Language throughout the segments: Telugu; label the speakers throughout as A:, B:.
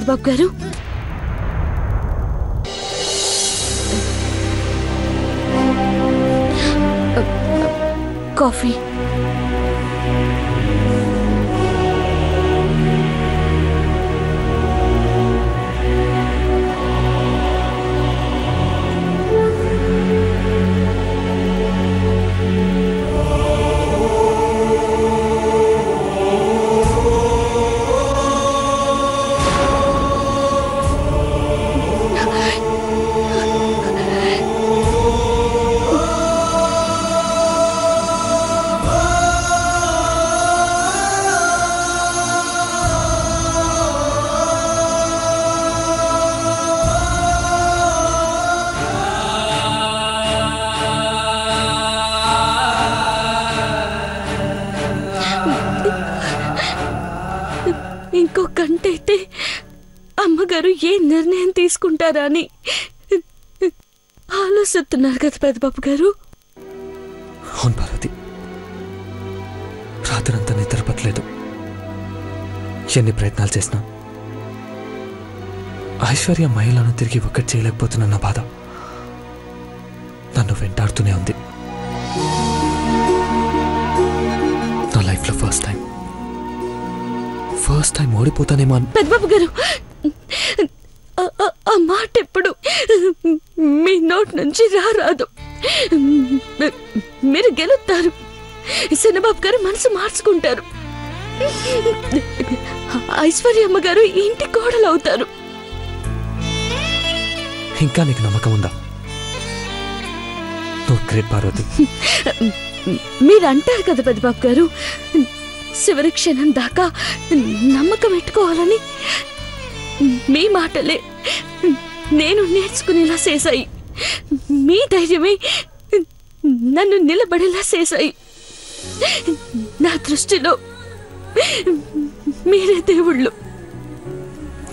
A: పెద్దబాబు గారు. కాఫీ. ఇంకో గంట అయితే అమ్మగారు ఏ నిర్ణయం తీసుకుంటారా అని ఆలోచిస్తున్నారు కదా పెద్దబాబు గారు.
B: అవును పార్వతి, రాత్రంతా నిద్ర పట్టలేదు. ఎన్ని ప్రయత్నాలు చేసినా ఐశ్వర్య మహిళను తిరిగి ఒక్కటి చేయలేకపోతున్న బాధ నన్ను వెంటాడుతూనే ఉంది. నా లైఫ్లో ఫస్ట్ టైం ఓడిపోతానేమో.
A: పెద్దబాబు గారు, ఆ మాట ఎప్పుడు మీ నోటి నుంచి రారాదు. మీరు గెలుస్తారు. చిన్నబాబు గారు మనసు మార్చుకుంటారు. ఐశ్వర్యమ్మ గారు ఇంటి కోడలు అవుతారు.
B: ఇంకా నీకు నమ్మకం ఉందా? నువ్వు గ్రేట్ పార్వతి.
A: మీరు అంటారు కదా పెద్దబాబు గారు, చివరి క్షణం దాకా నమ్మకం పెట్టుకోవాలని. మీ మాటలే నేను నేర్చుకునేలా చేశాయి. మీ ధైర్యమే నన్ను నిలబడేలా చేశాయి. నా దృష్టిలో మీరే దేవుళ్ళు.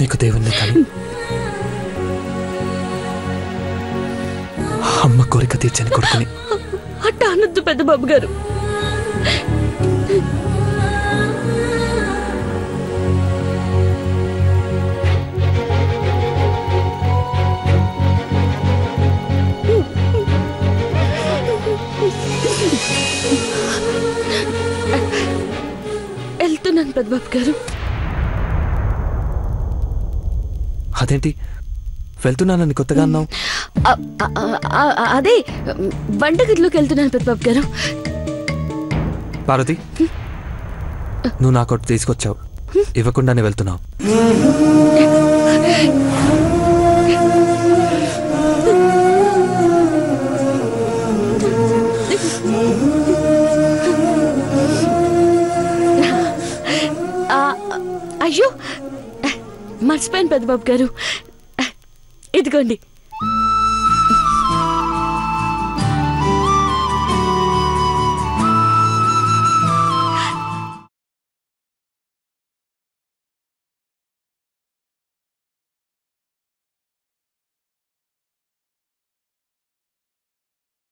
B: నీకు దేవుణ్ణి కానీ అమ్మ కోరిక తీర్చని కొడుకుని.
A: అట్ట అనొద్దు పెద్దబాబు గారు. వెళ్తున్నాను పెద్దబాబు గారు.
B: అదేంటి వెళ్తున్నానని కొత్తగా అన్నావు?
A: అదే వంటగదిలోకి వెళ్తున్నాను పెద్దబాబు గారు.
B: పార్వతి, నువ్వు నా కొట్టు తీసుకొచ్చావు, ఇవ్వకుండానే వెళ్తున్నావు.
A: అయ్యో, మర్చిపోయాను పెద్దబాబు గారు. ఇదిగోండి